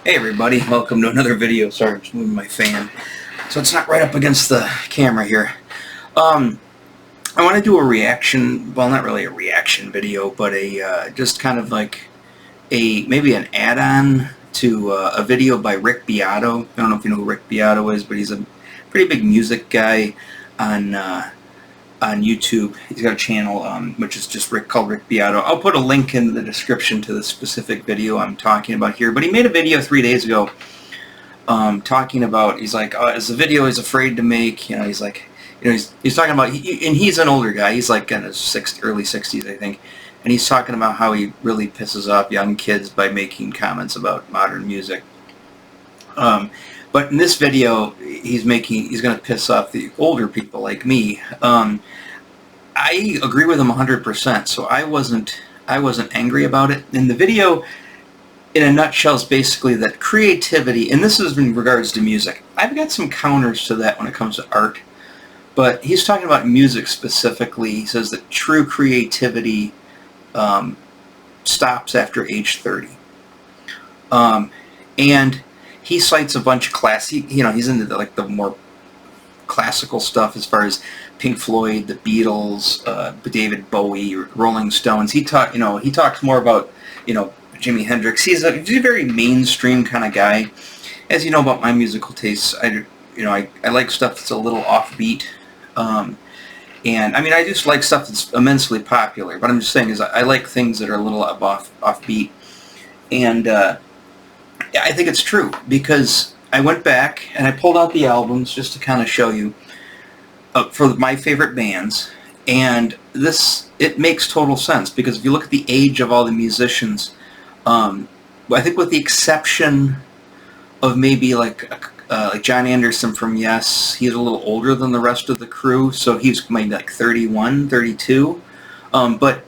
Hey everybody, welcome to another video. Sorry, I'm just moving my fan so it's not right up against the camera here. I want to do a reaction, well, not really a reaction video, but a just kind of like maybe an add-on to a video by Rick Beato. I don't know if you know who Rick Beato is, but he's a pretty big music guy on YouTube. He's got a channel which is just called Rick Beato. I'll put a link in the description to the specific video I'm talking about here. But he made a video 3 days ago talking about, he's like, it's a video he's afraid to make. You know, he's like, you know, he's talking about, and he's an older guy. He's like in his early 60s, I think. And he's talking about how he really pisses off young kids by making comments about modern music. But in this video, he's going to piss off the older people like me. I agree with him 100%. So I wasn't angry about it. And the video, in a nutshell, is basically that creativity, and this is in regards to music. I've got some counters to that when it comes to art. But he's talking about music specifically. He says that true creativity stops after age 30. And he cites a bunch of classic, you know, he's into the more classical stuff as far as Pink Floyd, the Beatles, David Bowie, Rolling Stones. He talks more about, you know, Jimi Hendrix. He's a very mainstream kind of guy. As you know about my musical tastes, I like stuff that's a little offbeat. And I mean, I just like stuff that's immensely popular. But I'm just saying is I like things that are a little offbeat. And I think it's true, because I went back and I pulled out the albums just to kind of show you for my favorite bands, and it makes total sense, because if you look at the age of all the musicians, I think with the exception of maybe like John Anderson from Yes, he's a little older than the rest of the crew, so he's maybe like 31, 32, but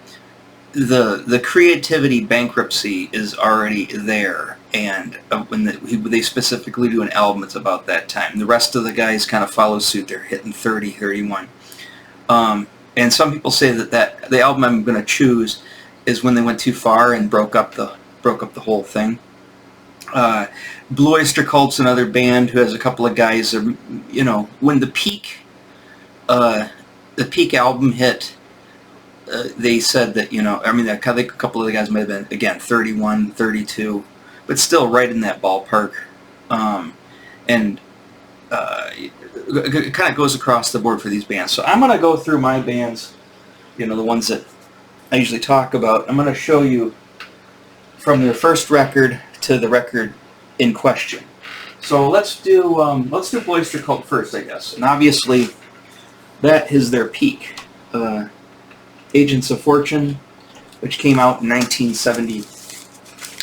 the creativity bankruptcy is already there. And when they specifically do an album, it's about that time. The rest of the guys kind of follow suit. They're hitting 30, 31. And some people say that the album I'm going to choose is when they went too far and broke up the whole thing. Blue Oyster Cult's another band who has a couple of guys. You know, when the peak album hit, they said that, you know, I mean, I think a couple of the guys might have been, again, 31, 32. But still right in that ballpark. And it kind of goes across the board for these bands. So I'm going to go through my bands, you know, the ones that I usually talk about. I'm going to show you from their first record to the record in question. So let's do Blue Oyster Cult first, I guess. And obviously that is their peak. Agents of Fortune, which came out in 1970.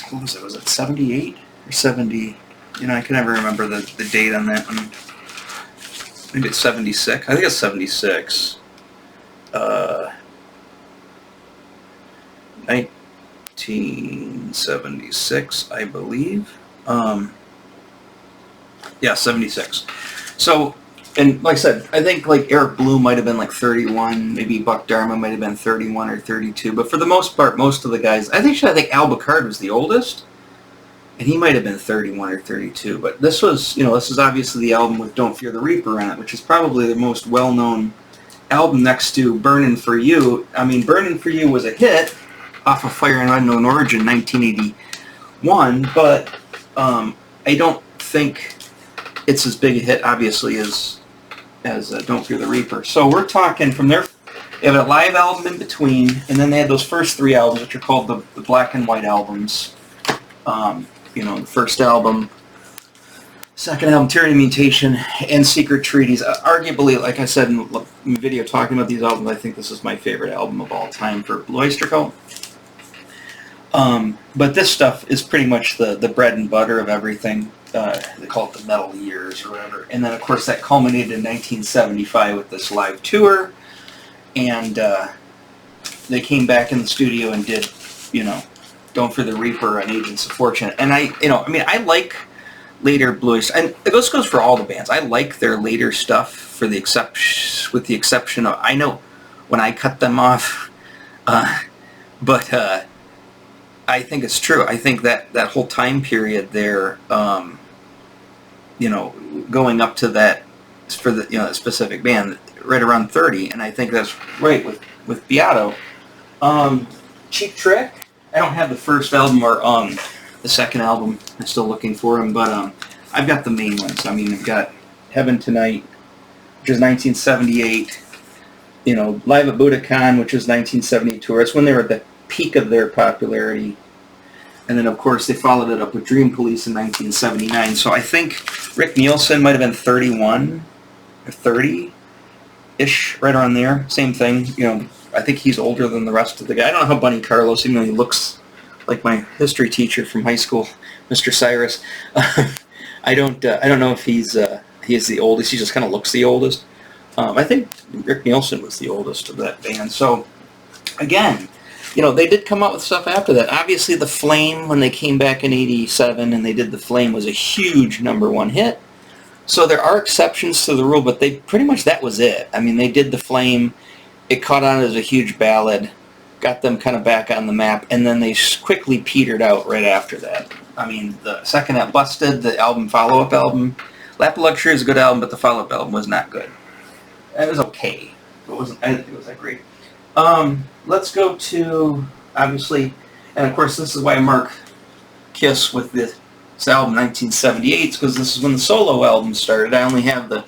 What was it? Was it 78 or 70? You know, I can never remember the date on that one. Maybe it's 76. I think it's 76. 1976, I believe. Yeah, 76. So, and like I said, I think like Eric Bloom might have been like 31, maybe Buck Dharma might have been 31 or 32, but for the most part, most of the guys, I think Al Bacard was the oldest, and he might have been 31 or 32, but this was, you know, this is obviously the album with Don't Fear the Reaper on it, which is probably the most well-known album next to Burnin' For You. I mean, Burnin' For You was a hit off of Fire and Unknown Origin 1981, but I don't think it's as big a hit, obviously, as Don't Fear the Reaper. So we're talking from there. They have a live album in between, and then they had those first 3 albums, which are called the black and white albums. You know, the first album, second album, Tyranny of Mutation, and Secret Treaties. Arguably, like I said in the video talking about these albums, I think this is my favorite album of all time for Blue Oyster Cult. But this stuff is pretty much the bread and butter of everything. They call it the metal years or whatever. And then, of course, that culminated in 1975 with this live tour. And they came back in the studio and did, you know, Don't Fear the Reaper and Agents of Fortune. And I like later Blue Oyster, and this goes for all the bands. I like their later stuff with the exception of, I know when I cut them off, but I think it's true. I think that that whole time period there, you know, going up to that for the specific band, right around 30, and I think that's right with Beato. Cheap Trick. I don't have the first album or the second album. I'm still looking for them, but I've got the main ones. I mean, I've got Heaven Tonight, which is 1978. You know, Live at Budokan, which is 1970 tour. It's when they were at the peak of their popularity. And then, of course, they followed it up with Dream Police in 1979. So I think Rick Nielsen might have been 31 or 30-ish, right around there. Same thing. You know, I think he's older than the rest of the guy. I don't know how Bunny Carlos, even though he looks like my history teacher from high school, Mr. Cyrus. I don't know if he is the oldest. He just kind of looks the oldest. I think Rick Nielsen was the oldest of that band. So, again, you know, they did come out with stuff after that. Obviously, The Flame, when they came back in '87 and they did The Flame, was a huge #1 hit. So there are exceptions to the rule, but they pretty much, that was it. I mean, they did The Flame. It caught on as a huge ballad, got them kind of back on the map, and then they quickly petered out right after that. I mean, the second at Busted, the album, follow-up album, Lap of Luxury is a good album, but the follow-up album was not good. It was okay. I didn't think it was that great. Let's go to, obviously, and of course this is why I mark Kiss with this album 1978, because this is when the solo album started. I only have this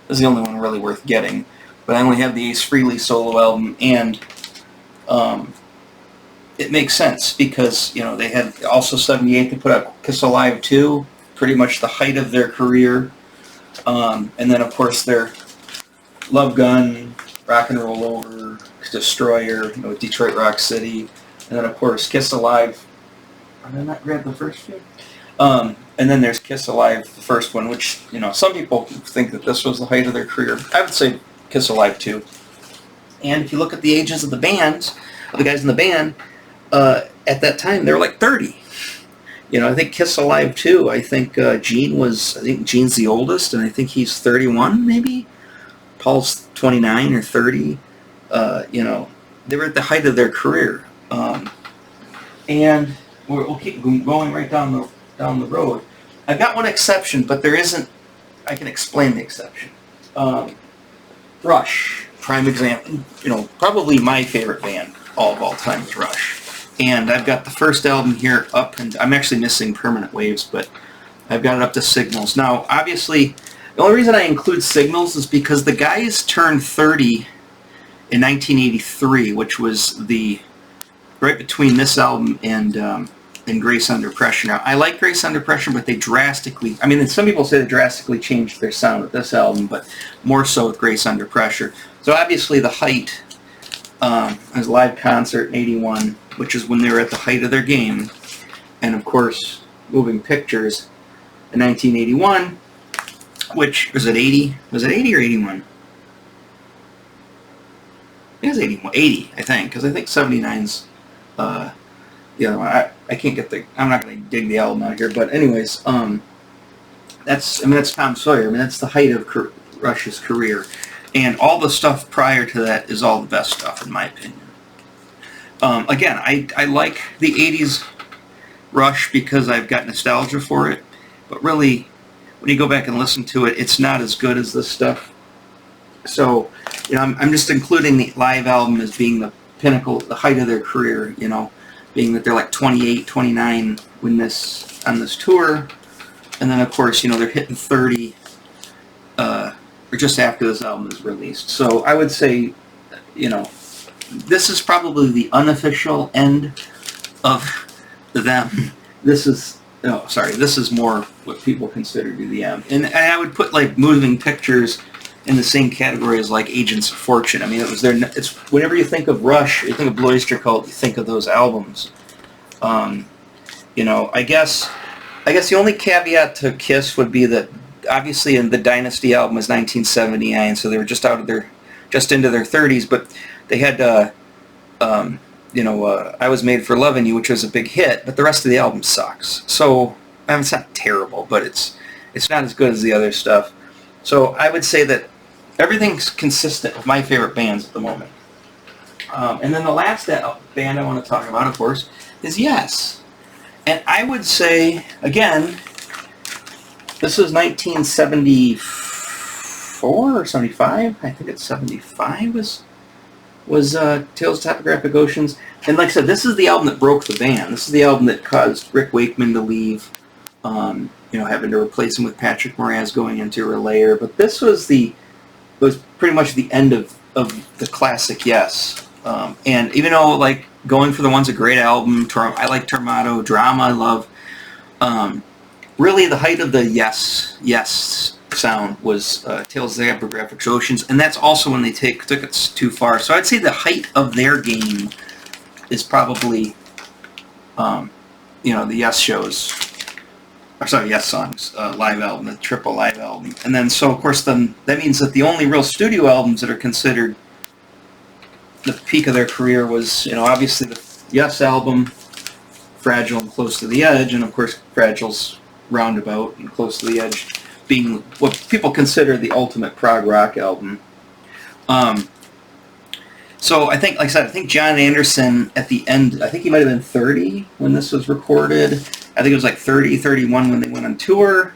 is the only one really worth getting, but I only have the Ace Frehley solo album, and it makes sense because, you know, they had also 78, they put out Kiss Alive 2, pretty much the height of their career, and then of course their Love Gun, Rock and Roll Over, Destroyer, you know, Detroit Rock City, and then of course Kiss Alive. Did I not grab the first few? And then there's Kiss Alive, the first one, which, you know, some people think that this was the height of their career. I would say Kiss Alive 2. And if you look at the ages of the bands, of the guys in the band, at that time, they were like 30. You know, I think Kiss Alive 2, I think Gene's the oldest, and I think he's 31, maybe? Paul's 29 or 30. You know, they were at the height of their career. And we'll keep going right down the road. I've got one exception, but there isn't. I can explain the exception. Rush, prime example. You know, probably my favorite band of all time is Rush. And I've got the first album here up, and I'm actually missing Permanent Waves, but I've got it up to Signals. Now, obviously, the only reason I include Signals is because the guys turned 30 in 1983, which was right between this album and Grace Under Pressure. Now, I like Grace Under Pressure, but they drastically, I mean, some people say they drastically changed their sound with this album, but more so with Grace Under Pressure. So obviously the height was a live concert in '81, which is when they were at the height of their game. And of course, Moving Pictures in 1981, which was it 80? Was it 80 or 81? I think it was 81, 80, I think, because I think 79's the other one. I can't get I'm not going to dig the album out here, but anyways, that's Tom Sawyer. I mean, that's the height of Rush's career, and all the stuff prior to that is all the best stuff, in my opinion. Again, I like the 80s Rush because I've got nostalgia for it, but really, when you go back and listen to it, it's not as good as this stuff. So, you know, I'm just including the live album as being the pinnacle, the height of their career, you know, being that they're like 28, 29 on this tour, and then of course, you know, they're hitting 30 or just after this album is released. So I would say, you know, this is probably the unofficial end of them. This is more what people consider to be the end. And I would put like Moving Pictures in the same category as like Agents of Fortune. I mean, it's whenever you think of Rush, you think of Blue Oyster Cult, you think of those albums. You know, I guess the only caveat to Kiss would be that obviously in the Dynasty album was 1979, so they were just into their 30s, but they had you know, I Was Made for Loving You, which was a big hit, but the rest of the album sucks. So, I mean, it's not terrible, but it's not as good as the other stuff. So I would say that everything's consistent with my favorite bands at the moment. And then the last band I want to talk about, of course, is Yes. And I would say, again, this is 1974 or 75. I think it's 75 was Tales of Topographic Oceans. And like I said, this is the album that broke the band. This is the album that caused Rick Wakeman to leave, having to replace him with Patrick Moraz going into Relayer. But this was pretty much the end of the classic Yes. And even though, like, Going for the One's a great album, I like Tormato, Drama I love, really the height of the Yes sound was Tales of the Topographic Oceans, and that's also when they took it too far. So I'd say the height of their game is probably, the Yes shows, or sorry, Yes songs, live album, the triple live album. And then, so of course, then that means that the only real studio albums that are considered the peak of their career was, obviously the Yes album, Fragile and Close to the Edge, and of course Fragile's Roundabout and Close to the Edge being what people consider the ultimate prog rock album. So I think, like I said, I think John Anderson at the end, I think he might have been 30 when this was recorded. I think it was like 30, 31 when they went on tour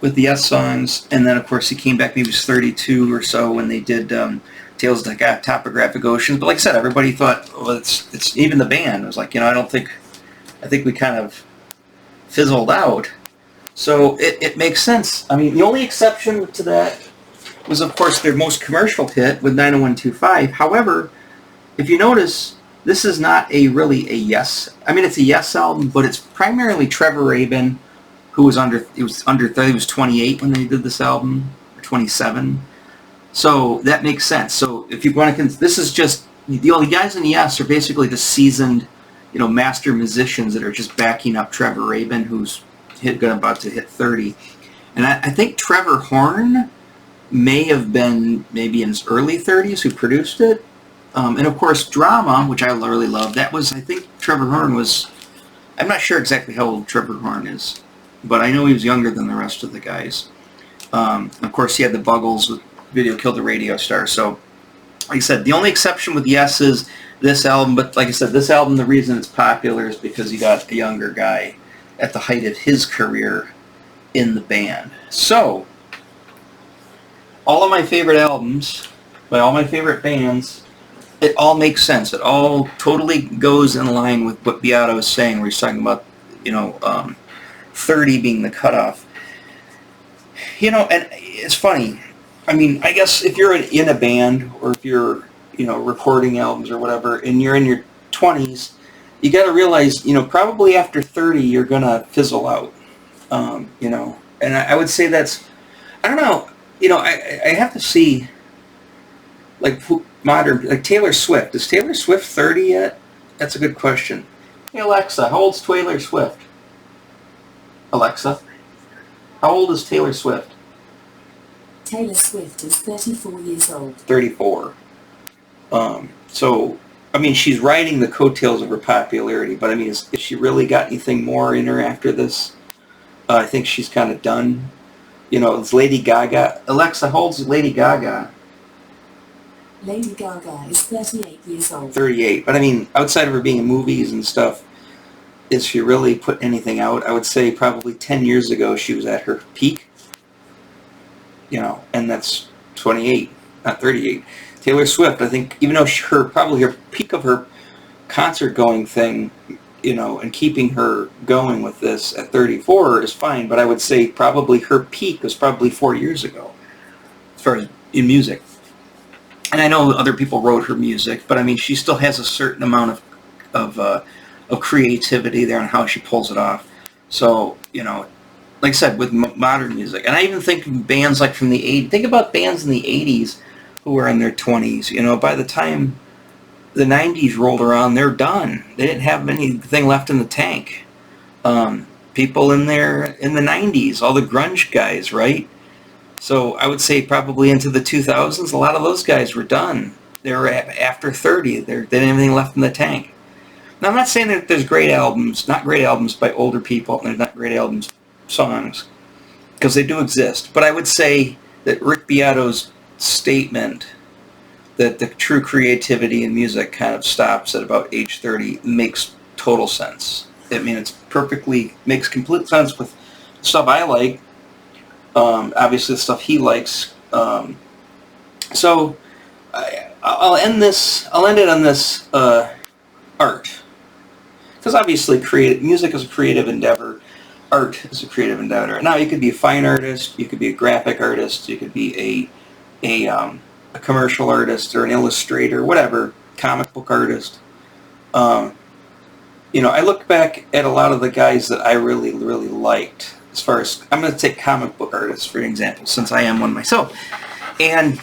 with the Yes songs, and then of course he came back, maybe he was 32 or so when they did Tales of the Topographic Oceans. But like I said, everybody thought, well, it's even the band was like, I think we kind of fizzled out. So it makes sense. I mean, the only exception to that was, of course, their most commercial hit with 90125. However, if you notice, this is not really a Yes. I mean, it's a Yes album, but it's primarily Trevor Rabin, who was under 30. He was 28 when they did this album, or 27. So that makes sense. So if you want to, this is just the only guys in Yes are basically the seasoned, master musicians that are just backing up Trevor Rabin, who's about to hit 30. And I think Trevor Horn may have been maybe in his early 30s who produced it. And of course, Drama, which I really love, that was, I think Trevor Horn was, I'm not sure exactly how old Trevor Horn is, but I know he was younger than the rest of the guys. Of course, he had the Buggles with Video Killed the Radio Star. So, like I said, the only exception with Yes is this album, but like I said, this album, the reason it's popular is because you got a younger guy at the height of his career in the band. So, all of my favorite albums by all my favorite bands, it all makes sense. It all totally goes in line with what Beato is saying, where he's talking about, 30 being the cutoff. And it's funny. I mean, I guess if you're in a band, or if you're, recording albums or whatever, and you're in your 20s, you got to realize, probably after 30, you're going to fizzle out, and I would say that's, I don't know, I have to see, like, modern, like Taylor Swift. Is Taylor Swift 30 yet? That's a good question. Hey, Alexa, how old's Taylor Swift? Alexa, how old is Taylor Swift? Taylor Swift is 34 years old. 34. So, I mean, she's riding the coattails of her popularity, but I mean, has she really got anything more in her after this? I think she's kind of done. It's Lady Gaga. Alexa, how old's Lady Gaga? Lady Gaga is 38 years old. 38. But I mean, outside of her being in movies and stuff, is she really put anything out? I would say probably 10 years ago she was at her peak. And that's 28, not 38. Taylor Swift, I think, even though probably her peak of her concert going thing, and keeping her going with this at 34 is fine, but I would say probably her peak was probably 4 years ago, as far as in music. And I know other people wrote her music, but I mean, she still has a certain amount of creativity there on how she pulls it off. So, like I said, with modern music, and I even think bands like from the 80s, think about bands in the 80s who were in their 20s, by the time the 90s rolled around, they're done. They didn't have anything left in the tank. People in the 90s, all the grunge guys, right? So I would say probably into the 2000s, a lot of those guys were done. They were after 30. They didn't have anything left in the tank. Now, I'm not saying that there's great albums, not great albums by older people, and there's not great albums, songs, because they do exist. But I would say that Rick Beato's statement that the true creativity in music kind of stops at about age 30 makes total sense. I mean, it's perfectly, makes complete sense with stuff I like. Obviously, the stuff he likes. So I'll end it on this art, because obviously, music is a creative endeavor. Art is a creative endeavor. Now, you could be a fine artist, you could be a graphic artist, you could be a commercial artist or an illustrator, whatever, comic book artist. I look back at a lot of the guys that I really, really liked. As far as, I'm going to take comic book artists for an example, since I am one myself. And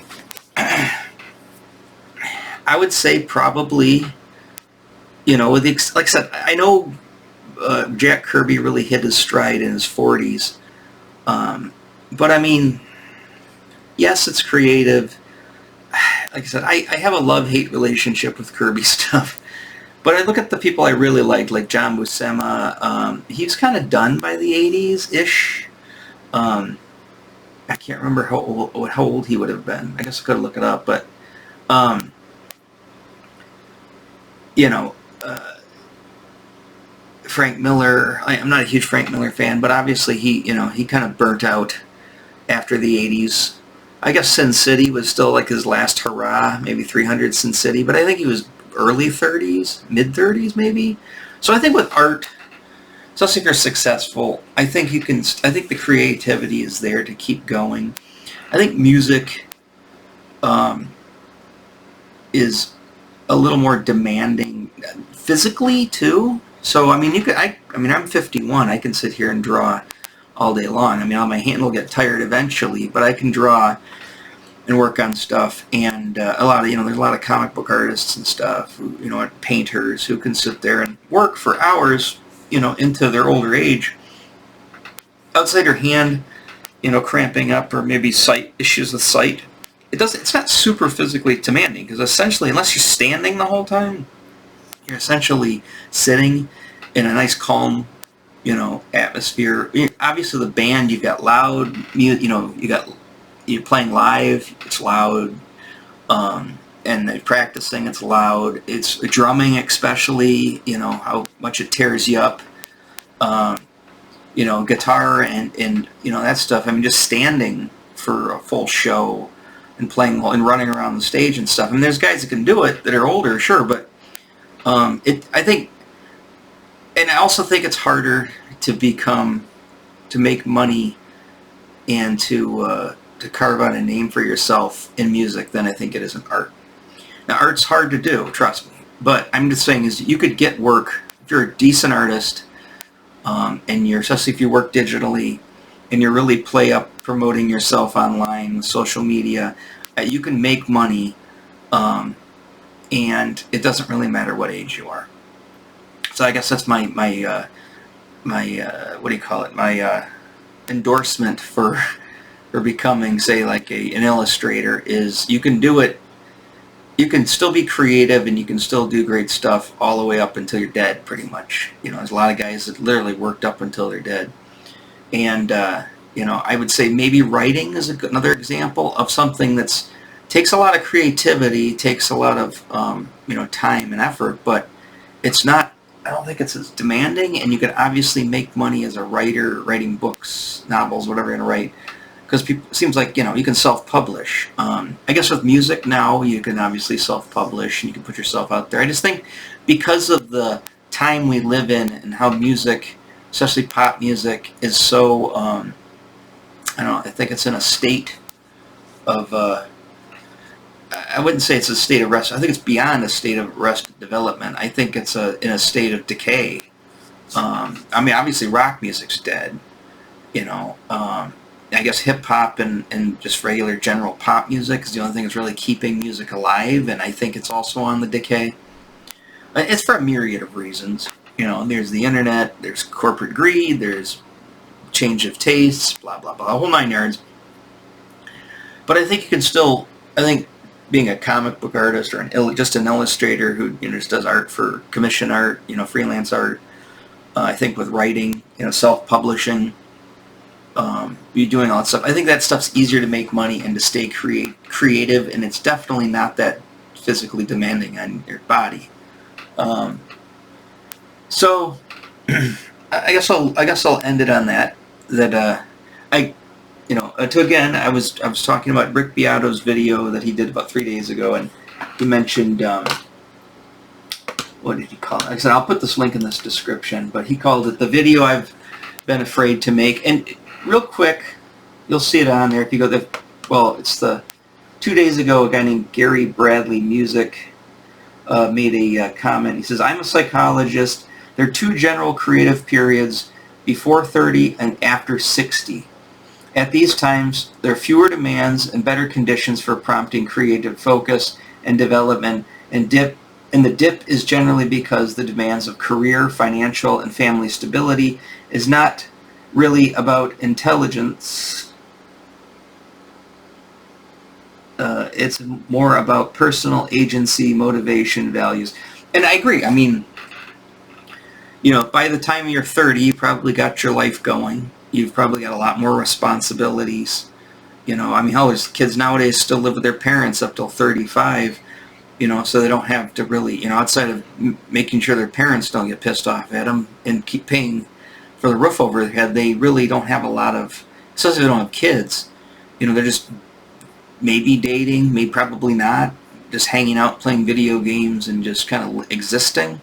I would say probably, like I said, I know Jack Kirby really hit his stride in his 40s. But I mean, yes, it's creative. Like I said, I have a love-hate relationship with Kirby stuff. But I look at the people I really liked, like John Buscema. He was kind of done by the 80s-ish. I can't remember how old he would have been. I guess I could look it up, but Frank Miller. I'm not a huge Frank Miller fan, but obviously he kind of burnt out after the 80s. I guess Sin City was still like his last hurrah, maybe 300 Sin City, but I think he was early 30s, mid 30s maybe. So I think with art, especially if you're successful, I think the creativity is there to keep going. I think music is a little more demanding physically too. So I mean, I'm 51. I can sit here and draw all day long. I mean, my hand will get tired eventually, but I can draw and work on stuff. And there's a lot of comic book artists and stuff, painters who can sit there and work for hours, into their older age. Outside your hand, cramping up, or maybe issues with sight. It's not super physically demanding, because essentially, unless you're standing the whole time, you're essentially sitting in a nice calm, atmosphere. Obviously, the band, you've got loud, you're playing live, it's loud, and they're practicing, it's loud. It's drumming, especially, how much it tears you up. Guitar and that stuff. I mean, just standing for a full show and playing and running around the stage and stuff. I mean, there's guys that can do it that are older, sure, but I think, and I also think it's harder to make money and to carve out a name for yourself in music than I think it is in art. Now, art's hard to do, trust me, but I'm just saying is you could get work if you're a decent artist, and especially if you work digitally and you really play up promoting yourself online with social media, you can make money, and it doesn't really matter what age you are. So I guess that's my what do you call it? My endorsement for becoming, say, like an illustrator is you can do it. You can still be creative and you can still do great stuff all the way up until you're dead, pretty much. There's a lot of guys that literally worked up until they're dead. And, I would say maybe writing is another example of something that takes a lot of creativity, takes a lot of, time and effort, but I don't think it's as demanding, and you can obviously make money as a writer, writing books, novels, whatever you're going to write. Because it seems like, you can self-publish. I guess with music now, you can obviously self-publish and you can put yourself out there. I just think because of the time we live in and how music, especially pop music, is so, I think it's in a state of, I wouldn't say it's a state of rest. I think it's beyond a state of arrested development. I think it's in a state of decay. Obviously rock music's dead, I guess hip-hop and just regular general pop music is the only thing that's really keeping music alive, and I think it's also on the decay. It's for a myriad of reasons. There's the internet, there's corporate greed, there's change of tastes, blah, blah, blah, a whole nine yards. But I think you can still, being a comic book artist or just an illustrator who just does art for commission art, freelance art, I think with writing, self-publishing, you doing all that stuff. I think that stuff's easier to make money and to stay creative, and it's definitely not that physically demanding on your body. So I guess I'll end it on that. That again, I was talking about Rick Beato's video that he did about 3 days ago, and he mentioned what did he call it? Like I said, I'll put this link in this description, but he called it the video I've been afraid to make. And real quick, you'll see it on there if you go there. Well, it's the 2 days ago, a guy named Gary Bradley Music made a comment. He says, I'm a psychologist. There are two general creative periods, before 30 and after 60. At these times, there are fewer demands and better conditions for prompting creative focus and development, and the dip is generally because the demands of career, financial, and family stability is not really about intelligence. It's more about personal agency, motivation, values. And I agree. I mean, by the time you're 30, you probably got your life going. You've probably got a lot more responsibilities. Hell, there's kids nowadays still live with their parents up till 35, so they don't have to really, outside of making sure their parents don't get pissed off at them and keep paying for the roof over their head, they really don't have a lot of, especially if they don't have kids. They're just maybe dating, maybe probably not, just hanging out, playing video games, and just kind of existing.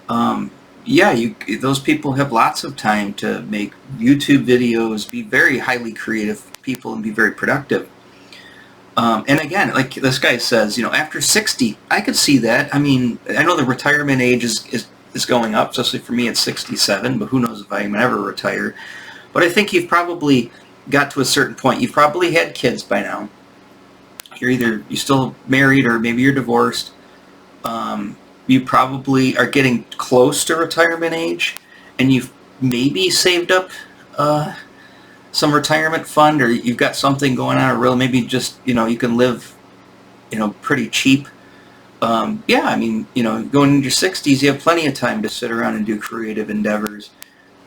Those people have lots of time to make YouTube videos, be very highly creative people, and be very productive. And again, like this guy says, after 60, I could see that. I mean, I know the retirement age is going up, especially for me at 67, but who knows if I can ever retire. But I think you've probably got to a certain point. You've probably had kids by now. You're still married, or maybe you're divorced. You probably are getting close to retirement age, and you've maybe saved up some retirement fund, or you've got something going on, or really maybe just, you can live, pretty cheap. Going into your 60s, you have plenty of time to sit around and do creative endeavors.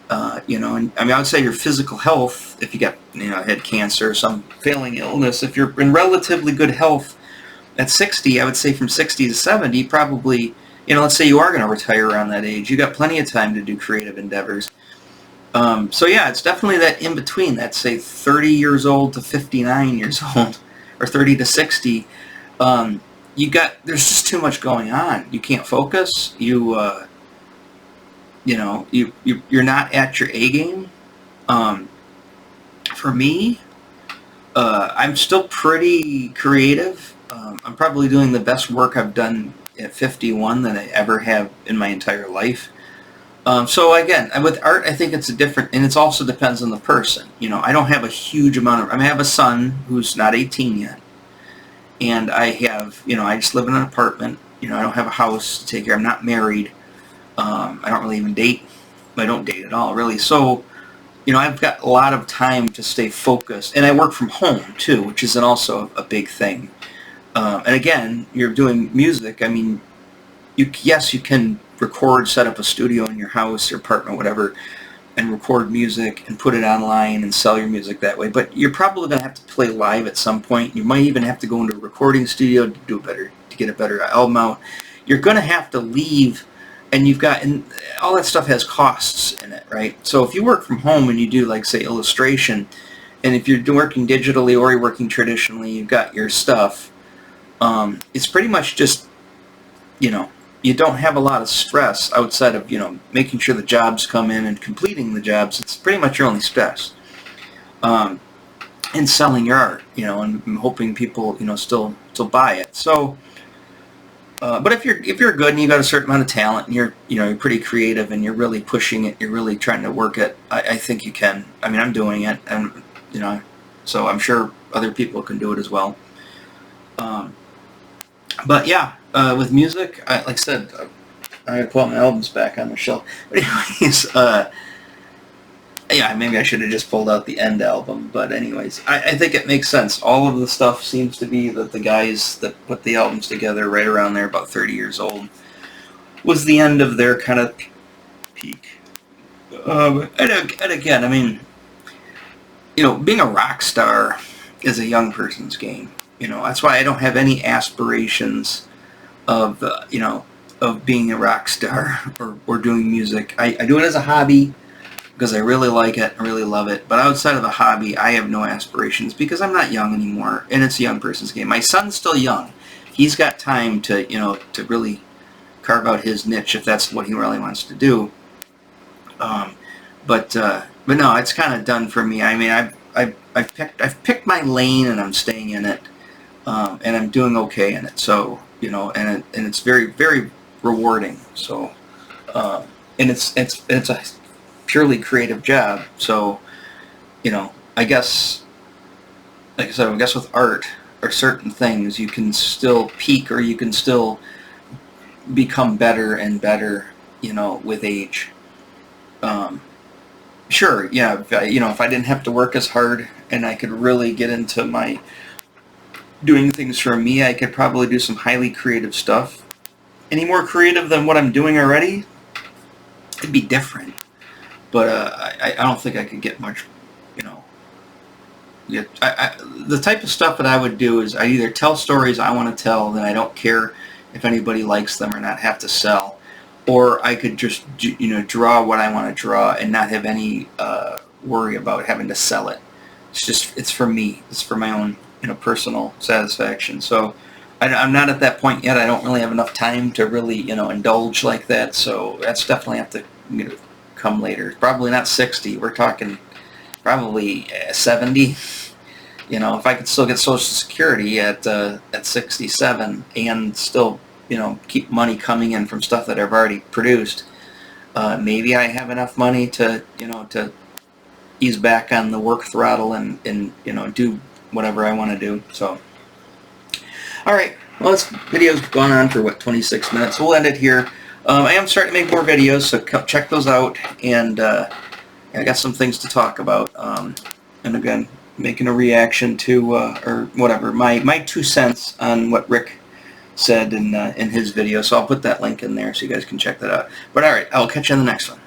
And I would say your physical health, if you got, head cancer or some failing illness, if you're in relatively good health at 60, I would say from 60 to 70, probably, let's say you are going to retire around that age, you got plenty of time to do creative endeavors. It's definitely that in between, that say 30 years old to 59 years old, or 30 to 60. There's just too much going on. You can't focus. You're not at your A game. For me, I'm still pretty creative. I'm probably doing the best work I've done at 51 than I ever have in my entire life. So again, with art, I think it's and it also depends on the person. I don't have a huge amount I have a son who's not 18 yet, and I have, I just live in an apartment. I don't have a house to take care. I'm not married. I don't really even date. I don't date at all, really. So, I've got a lot of time to stay focused, and I work from home too, which is also a big thing. And again, you're doing music. I mean, you can record, set up a studio in your house, your apartment, whatever, and record music and put it online and sell your music that way. But you're probably going to have to play live at some point. You might even have to go into a recording studio to get a better album out. You're going to have to leave, and all that stuff has costs in it, right? So if you work from home and you do, like, say, illustration, and if you're working digitally or you're working traditionally, you've got your stuff. It's pretty much just, you don't have a lot of stress outside of, making sure the jobs come in and completing the jobs. It's pretty much your only stress. And selling your art, and hoping people, still buy it. So, but if you're good and you got a certain amount of talent and you're pretty creative and you're really pushing it, you're really trying to work it, I think you can. I mean, I'm doing it, and so I'm sure other people can do it as well. But yeah, with music, like I said, I gotta put all my albums back on the shelf. But anyways, maybe I should have just pulled out the End album. But anyways, I think it makes sense. All of the stuff seems to be that the guys that put the albums together right around there, about 30 years old, was the end of their kind of peak. And again, I mean, being a rock star is a young person's game. That's why I don't have any aspirations of, of being a rock star or doing music. I do it as a hobby because I really like it, I really love it. But outside of the hobby, I have no aspirations because I'm not young anymore, and it's a young person's game. My son's still young. He's got time to, to really carve out his niche if that's what he really wants to do. But no, it's kind of done for me. I mean, I've picked my lane and I'm staying in it, and I'm doing okay in it. So and it's very, very rewarding. So and it's a purely creative job. So I guess, like I said, I guess with art or certain things, you can still peak or you can still become better and better, with age. Sure, yeah, if I didn't have to work as hard and I could really get into my doing things for me, I could probably do some highly creative stuff. Any more creative than what I'm doing already? It'd be different. But I don't think I could get much, the type of stuff that I would do is I either tell stories I want to tell that I don't care if anybody likes them or not, have to sell, or I could just draw what I want to draw and not have any worry about having to sell it. It's for me. It's for my own personal satisfaction. So I'm not at that point yet. I don't really have enough time to really indulge like that. So that's definitely have to come later. Probably not 60. We're talking probably 70. If I could still get Social Security at 67 and still keep money coming in from stuff that I've already produced, maybe I have enough money to to ease back on the work throttle and do whatever I want to do. So all right, well, this video's gone on for 26 minutes. We'll end it here. I am starting to make more videos, so check those out, and I got some things to talk about, and again, making a reaction to or whatever, my 2 cents on what Rick said in his video. So I'll put that link in there so you guys can check that out. But all right, I'll catch you in the next one.